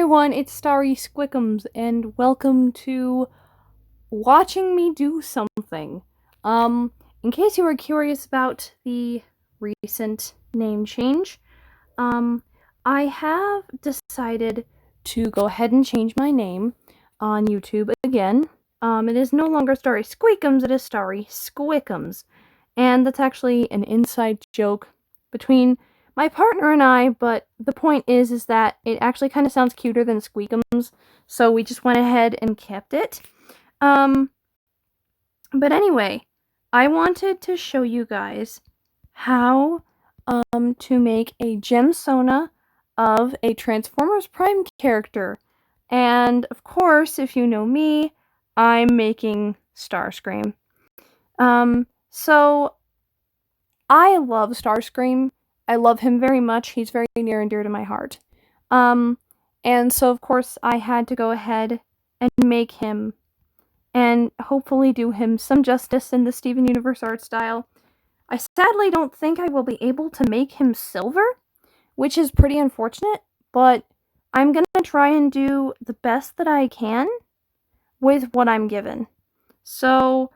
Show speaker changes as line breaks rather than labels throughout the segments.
everyone, it's Starry Squickums, and welcome to watching me do something. In case you were curious about the recent name change, I have decided to go ahead and change my name on YouTube again. It is no longer Starry Squeakums, it is Starry Squickums. And that's actually an inside joke between my partner and I, but the point is that it actually kind of sounds cuter than Squeakums, so we just went ahead and kept it. But anyway, I wanted to show you guys how to make a gemsona of a Transformers Prime character. And of course, if you know me, I'm making Starscream. So I love Starscream. I love him very much. He's very near and dear to my heart. And so of course I had to go ahead and make him and hopefully do him some justice in the Steven Universe art style. I sadly don't think I will be able to make him silver, which is pretty unfortunate, but I'm gonna try and do the best that I can with what I'm given. So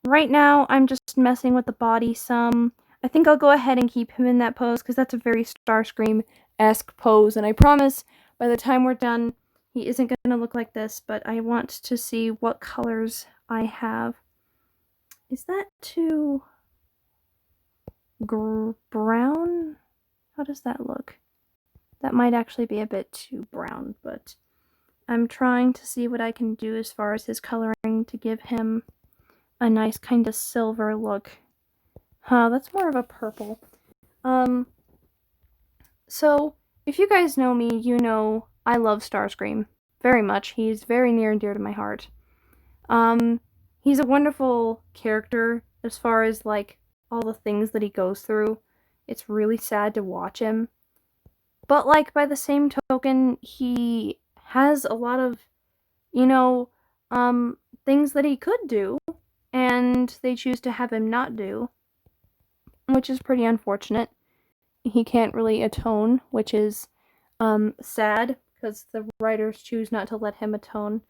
right now I'm just messing with the body some. I think I'll go ahead and keep him in that pose because that's a very Starscream-esque pose, and I promise by the time we're done, he isn't going to look like this, but I want to see what colors I have. Is that too brown? How does that look? That might actually be a bit too brown, but I'm trying to see what I can do as far as his coloring to give him a nice kind of silver look. That's more of a purple. So, if you guys know me, you know I love Starscream very much. He's very near and dear to my heart. He's a wonderful character as far as, like, all the things that he goes through. It's really sad to watch him. But, like, by the same token, he has a lot of, things that he could do, and they choose to have him not do, which is pretty unfortunate. He can't really atone, which is sad, because the writers choose not to let him atone.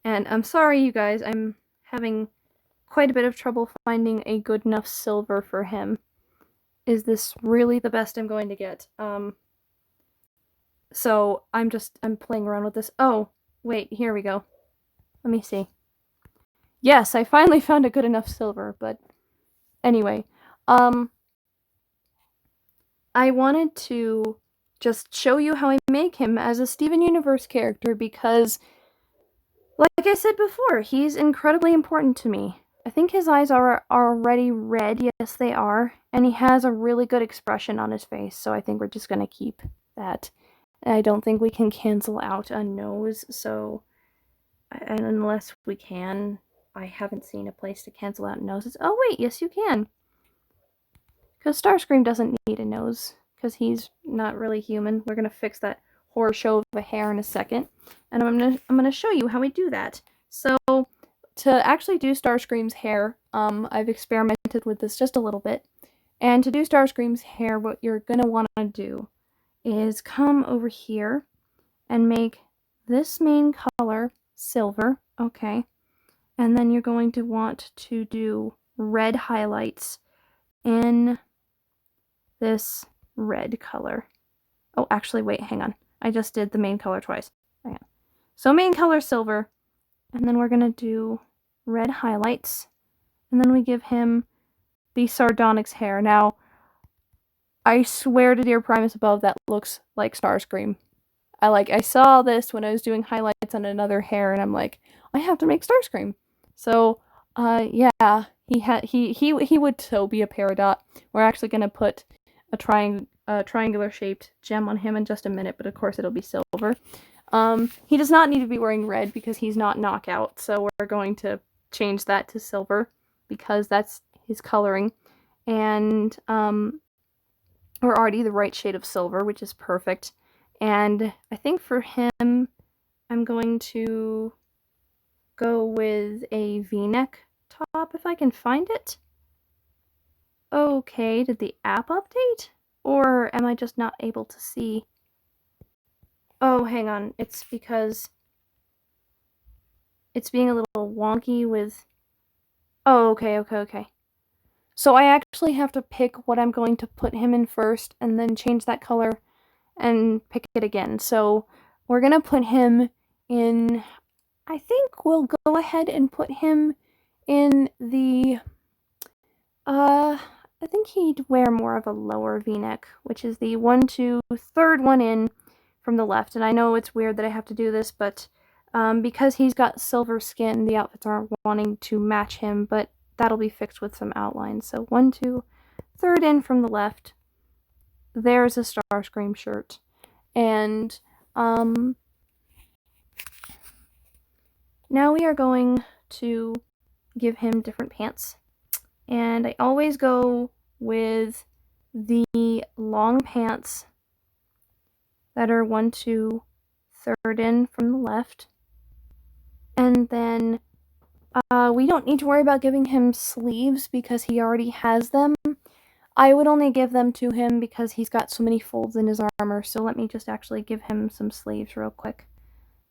And I'm sorry, you guys, I'm having quite a bit of trouble finding a good enough silver for him. Is this really the best I'm going to get? So I'm playing around with this. Oh, wait, here we go. Let me see. Yes, I finally found a good enough silver, but anyway, I wanted to just show you how I make him as a Steven Universe character because, like I said before, he's incredibly important to me. I think his eyes are already red, yes they are, and he has a really good expression on his face, so I think we're just gonna keep that. I don't think we can cancel out a nose, so, and unless we can, I haven't seen a place to cancel out noses. Oh wait, yes you can. Because Starscream doesn't need a nose, because he's not really human. We're going to fix that horror show of a hair in a second, and I'm gonna show you how we do that. So, to actually do Starscream's hair, I've experimented with this just a little bit, and to do Starscream's hair, what you're going to want to do is come over here and make this main color silver, okay, and then you're going to want to do red highlights in this red color. Oh, actually, wait, hang on. I just did the main color twice. Hang on. So main color silver, and then we're gonna do red highlights, and then we give him the Sardonyx hair. Now, I swear to dear Primus above, that looks like Starscream. I saw this when I was doing highlights on another hair, and I'm like, I have to make Starscream. So, yeah, he would so be a Peridot. We're actually gonna put a triangular shaped gem on him in just a minute, but of course it'll be silver. He does not need to be wearing red because he's not knockout, so we're going to change that to silver because that's his coloring. And we're already the right shade of silver, which is perfect. And I think for him, I'm going to go with a V-neck top if I can find it. Okay, did the app update? Or am I just not able to see? Oh, hang on. It's because it's being a little wonky with... Oh, okay. So I actually have to pick what I'm going to put him in first and then change that color and pick it again. So we're going to put him in... I think we'll go ahead and put him in the... I think he'd wear more of a lower v-neck, which is the 1, 2, third one in from the left. And I know it's weird that I have to do this, but because he's got silver skin, the outfits aren't wanting to match him, but that'll be fixed with some outlines. So 1, 2, third in from the left. There's a Starscream shirt. And now we are going to give him different pants. And I always go with the long pants that are 1, 2, third in from the left. And then we don't need to worry about giving him sleeves because he already has them. I would only give them to him because he's got so many folds in his armor. So let me just actually give him some sleeves real quick.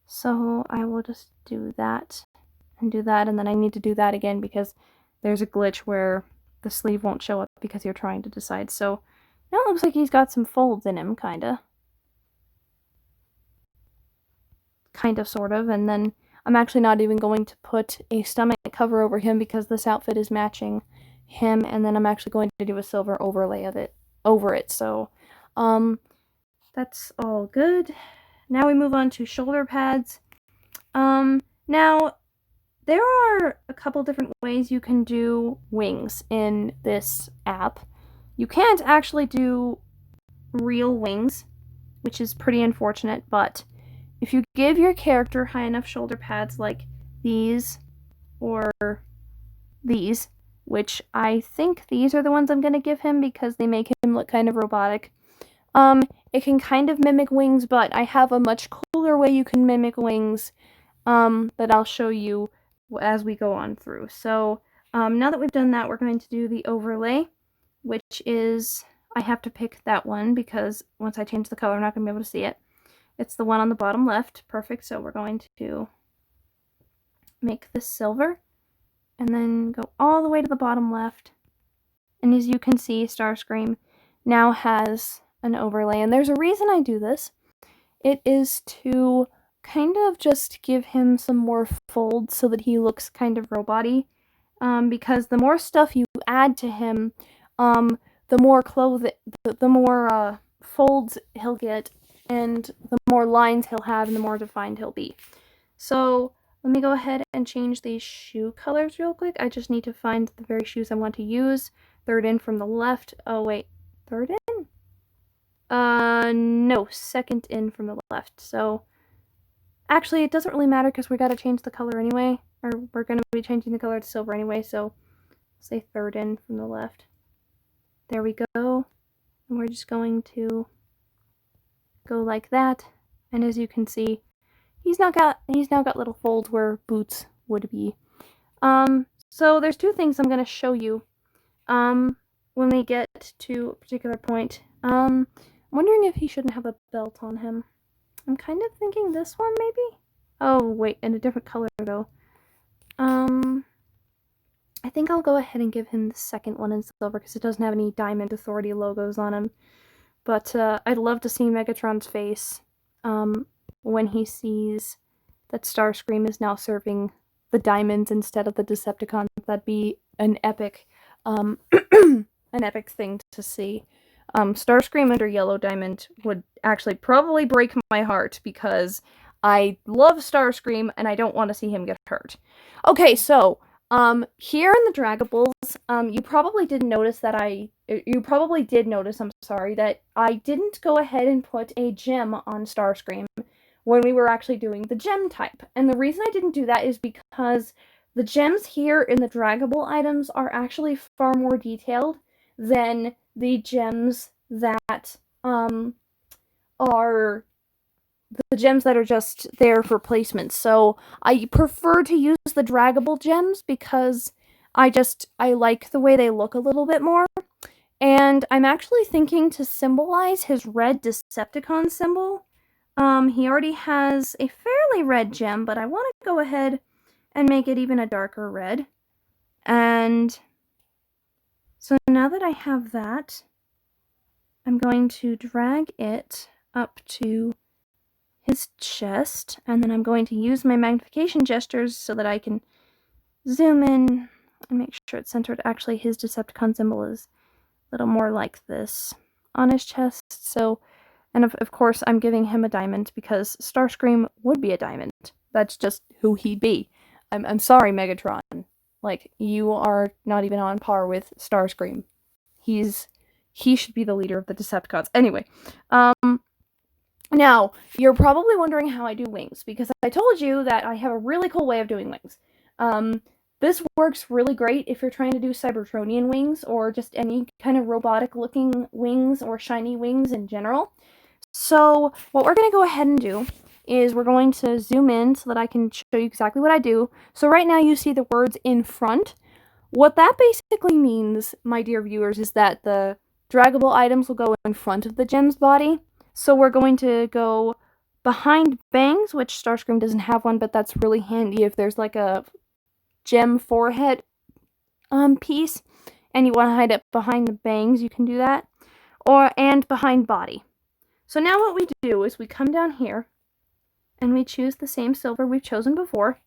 So I will just do that and do that. And then I need to do that again because there's a glitch where the sleeve won't show up because you're trying to decide. So now it looks like he's got some folds in him, kinda. Kinda, sort of. And then I'm actually not even going to put a stomach cover over him because this outfit is matching him. And then I'm actually going to do a silver overlay of it over it. So that's all good. Now we move on to shoulder pads. Now there are a couple different ways you can do wings in this app. You can't actually do real wings, which is pretty unfortunate, but if you give your character high enough shoulder pads like these or these, which I think these are the ones I'm going to give him because they make him look kind of robotic, it can kind of mimic wings, but I have a much cooler way you can mimic wings that I'll show you as we go on through. So now that we've done that, we're going to do the overlay, which is, I have to pick that one because once I change the color, I'm not going to be able to see it. It's the one on the bottom left. Perfect. So we're going to make this silver and then go all the way to the bottom left. And as you can see, Starscream now has an overlay. And there's a reason I do this. It is to kind of just give him some more folds so that he looks kind of robot-y. Because the more stuff you add to him, the more folds he'll get, and the more lines he'll have, and the more defined he'll be. So let me go ahead and change these shoe colors real quick. I just need to find the very shoes I want to use. Third in from the left. Oh wait, third in? No, second in from the left. So actually, it doesn't really matter because we gotta change the color anyway. Or we're gonna be changing the color to silver anyway, so say third in from the left. There we go. And we're just going to go like that. And as you can see, he's now got little folds where boots would be. So there's two things I'm gonna show you when we get to a particular point. I'm wondering if he shouldn't have a belt on him. I'm kind of thinking this one, maybe? Oh, wait, in a different color, though. I think I'll go ahead and give him the second one in silver, because it doesn't have any Diamond Authority logos on him. But, I'd love to see Megatron's face, when he sees that Starscream is now serving the diamonds instead of the Decepticons. That'd be an epic, an epic thing to see. Starscream under Yellow Diamond would actually probably break my heart because I love Starscream and I don't want to see him get hurt. Okay, so here in the Dragables, you probably did notice that I didn't go ahead and put a gem on Starscream when we were actually doing the gem type. And the reason I didn't do that is because the gems here in the Dragable items are actually far more detailed than the gems that are the gems that are just there for placement. So I prefer to use the Dragable gems because I like the way they look a little bit more. And I'm actually thinking to symbolize his red Decepticon symbol. He already has a fairly red gem, but I want to go ahead and make it even a darker red. And so now that I have that, I'm going to drag it up to his chest, and then I'm going to use my magnification gestures so that I can zoom in and make sure it's centered. Actually, his Decepticon symbol is a little more like this on his chest. So, and of course, I'm giving him a diamond because Starscream would be a diamond. That's just who he'd be. I'm sorry, Megatron. Like, you are not even on par with Starscream. He should be the leader of the Decepticons. Anyway, now, you're probably wondering how I do wings, because I told you that I have a really cool way of doing wings. This works really great if you're trying to do Cybertronian wings, or just any kind of robotic-looking wings, or shiny wings in general. So, what we're going to go ahead and do is we're going to zoom in so that I can show you exactly what I do. So right now you see the words in front. What that basically means, my dear viewers, is that the draggable items will go in front of the gem's body. So we're going to go behind bangs, which Starscream doesn't have one, but that's really handy if there's like a gem forehead piece and you want to hide it behind the bangs, you can do that. And behind body. So now what we do is we come down here and we choose the same silver we've chosen before.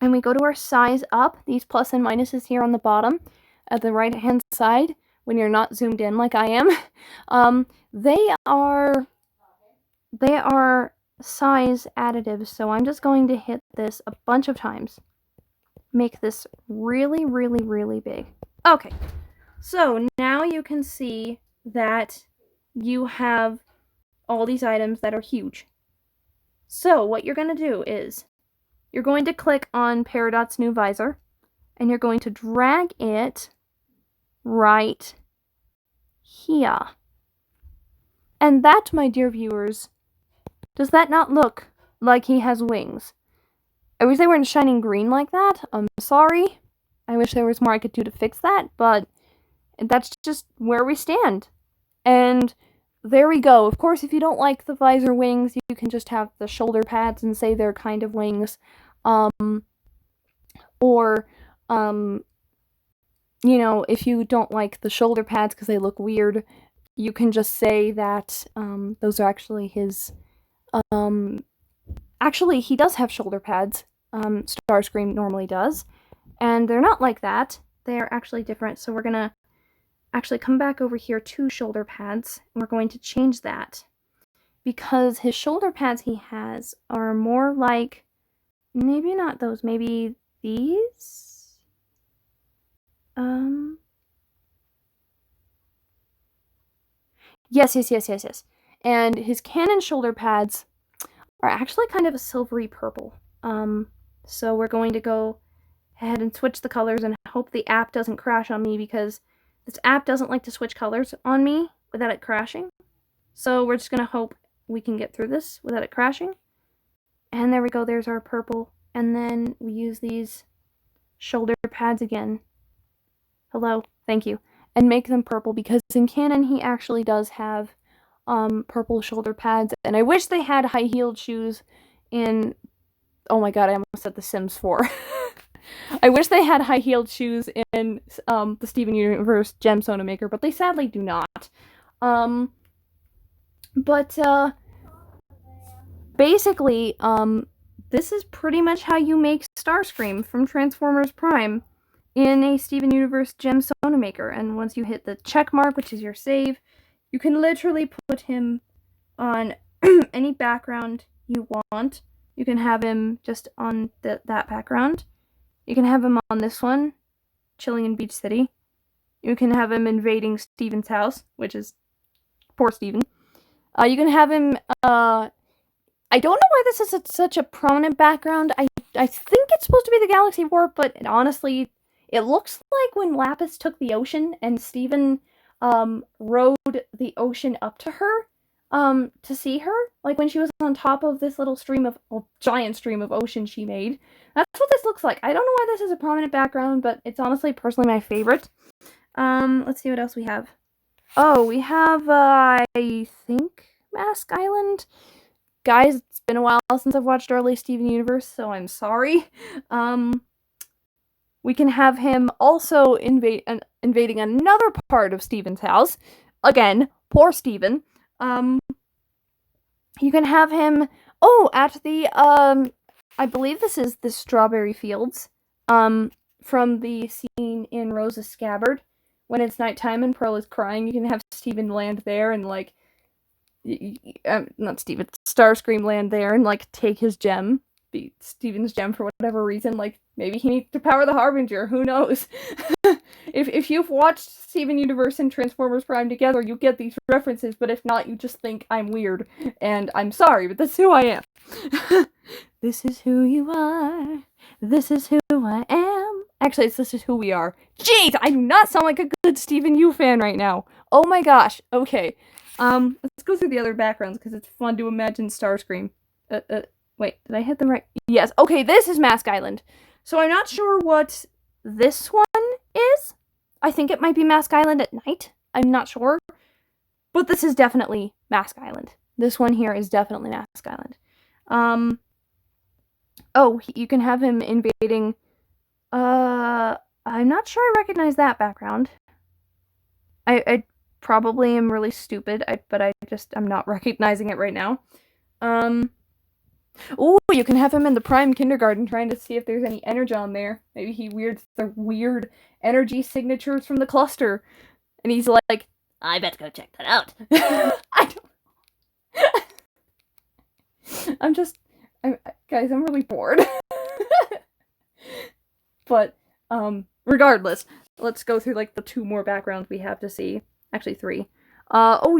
And we go to our size up, these plus and minuses here on the bottom at the right hand side when you're not zoomed in like I am. They are size additives, so I'm just going to hit this a bunch of times. Make this really, really, really big. Okay, so now you can see that you have all these items that are huge. So what you're going to do is you're going to click on Peridot's new visor, and you're going to drag it right here. And that, my dear viewers, does that not look like he has wings? I wish they weren't shining green like that. I'm sorry. I wish there was more I could do to fix that, but that's just where we stand. And there we go. Of course, if you don't like the visor wings, you can just have the shoulder pads and say they're kind of wings. You know, if you don't like the shoulder pads because they look weird, you can just say that those are actually his. Actually, he does have shoulder pads. Starscream normally does, and they're not like that. They're actually different. So we're gonna actually come back over here to shoulder pads, and we're going to change that because his shoulder pads he has are more like, maybe not those, maybe these. Yes. And his cannon shoulder pads are actually kind of a silvery purple. So we're going to go ahead and switch the colors and hope the app doesn't crash on me, because this app doesn't like to switch colors on me without it crashing. So we're just going to hope we can get through this without it crashing. And there we go, there's our purple. And then we use these shoulder pads again. Hello, thank you. And make them purple, because in canon he actually does have purple shoulder pads. And I wish they had high-heeled shoes in... Oh my god, I almost said The Sims 4. I wish they had high-heeled shoes in the Steven Universe gemsona maker, but they sadly do not. Basically, this is pretty much how you make Starscream from Transformers Prime in a Steven Universe gemsona maker. And once you hit the check mark, which is your save, you can literally put him on any background you want. You can have him just on that background. You can have him on this one, chilling in Beach City. You can have him invading Steven's house, which is poor Steven. You can have him, I don't know why this is such a prominent background. I think it's supposed to be the Galaxy Warp, but honestly, it looks like when Lapis took the ocean and Steven rode the ocean up to her to see her. Like when she was on top of this little giant stream of ocean she made. That's what this looks like. I don't know why this is a prominent background, but it's honestly personally my favorite. Let's see what else we have. Oh, we have, I think, Mask Island. guys, it's been a while since I've watched early Steven Universe, so I'm sorry. We can have him also invading another part of Steven's house. Again, poor Steven. You can have him, at the, I believe this is the Strawberry Fields, from the scene in Rose's Scabbard. When it's nighttime and Pearl is crying, you can have Steven land there and, like, not Steven, Starscream land there and, like, take his gem, Steven's gem for whatever reason, like, maybe he needs to power the Harbinger, who knows? If you've watched Steven Universe and Transformers Prime together, you get these references, but if not, you just think I'm weird, and I'm sorry, but that's who I am. This is who you are, this is who I am. Actually, this is who we are. Jeez, I do not sound like a good Steven U fan right now. Oh my gosh, okay. Let's go through the other backgrounds, because it's fun to imagine Starscream. Wait, did I hit them right? Yes, okay, this is Mask Island. So I'm not sure what this one is. I think it might be Mask Island at night. I'm not sure. But this is definitely Mask Island. This one here is definitely Mask Island. You can have him invading... I'm not sure I recognize that background. I probably am really stupid, but I'm not recognizing it right now. You can have him in the Prime Kindergarten trying to see if there's any energon there. Maybe he weirds the weird energy signatures from the cluster. And he's like, I better go check that out. Guys, I'm really bored. But, regardless, let's go through, like, the 2 more backgrounds we have to see. Actually, 3.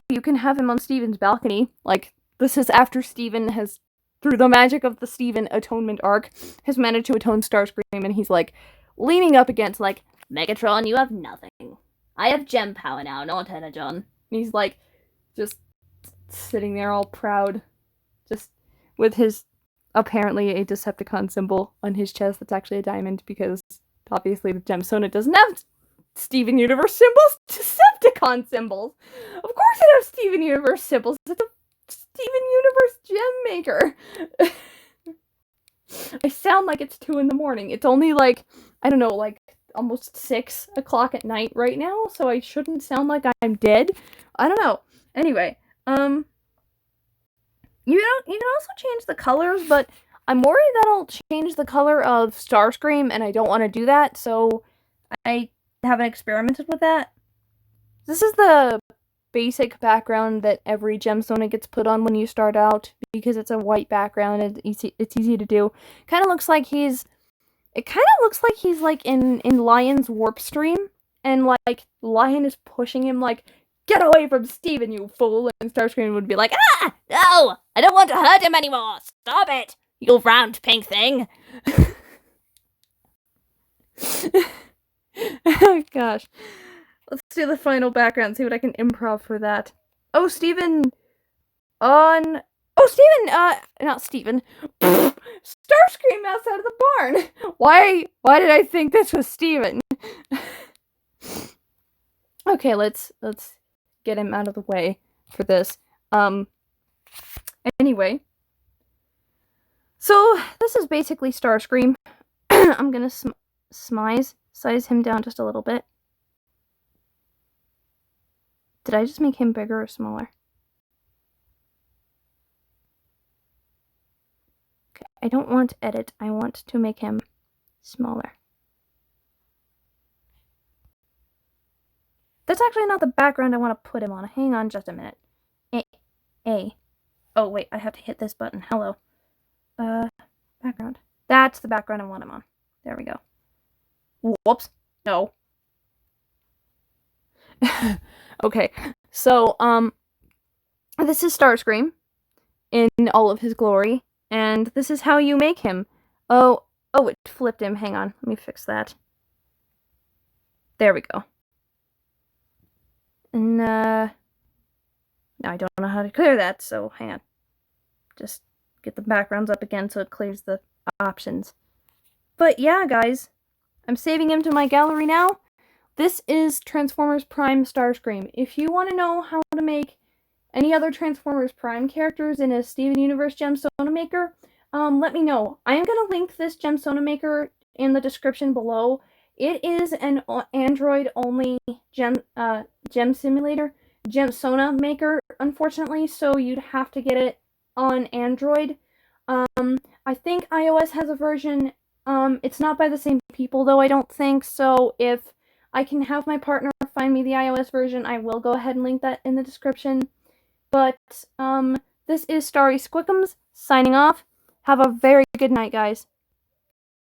You can have him on Steven's balcony. Like, this is after Steven has, through the magic of the Steven atonement arc, has managed to atone Starscream, and he's, like, leaning up against, like, Megatron, you have nothing. I have gem power now, not Energon. And he's, like, just sitting there all proud, just with his, apparently, a Decepticon symbol on his chest that's actually a diamond, because obviously the gemsona doesn't have Steven Universe symbols, Decepticon symbols. Of course it has Steven Universe symbols. It's a Steven Universe gem maker. I sound like it's 2 in the morning. It's only like, I don't know, like almost 6 o'clock at night right now, so I shouldn't sound like I'm dead. I don't know. Anyway, you can also change the colors, but I'm worried that'll change the color of Starscream, and I don't want to do that, so I haven't experimented with that. This is the basic background that every gemsona gets put on when you start out, because it's a white background and it's easy to do. It kind of looks like he's like in Lion's warp stream, and like Lion is pushing him like, get away from Steven, you fool, and Starscream would be like, ah, no, I don't want to hurt him anymore, stop it, you round pink thing. Oh gosh. Let's do the final background, see what I can improv for that. Not Steven! Starscream outside of the barn! Why did I think this was Steven? Okay, let's get him out of the way for this. Anyway. So, this is basically Starscream. I'm gonna size him down just a little bit. Did I just make him bigger or smaller? Okay, I don't want to edit. I want to make him smaller. That's actually not the background I want to put him on. Hang on just a minute. Oh, wait, I have to hit this button. Hello. Background. That's the background I want him on. There we go. Whoops. No. Okay, so, this is Starscream in all of his glory, and this is how you make him. Oh, it flipped him. Hang on, let me fix that. There we go. And, now I don't know how to clear that, so hang on. Just get the backgrounds up again so it clears the options. But yeah, guys, I'm saving him to my gallery now. This is Transformers Prime Starscream. If you want to know how to make any other Transformers Prime characters in a Steven Universe gemsona maker, let me know. I am going to link this gemsona maker in the description below. It is an Android-only gem simulator, gemsona maker, unfortunately, so you'd have to get it on Android. I think iOS has a version. It's not by the same people, though, I don't think, so if I can have my partner find me the iOS version, I will go ahead and link that in the description. But, this is Starry Squickums, signing off. Have a very good night, guys.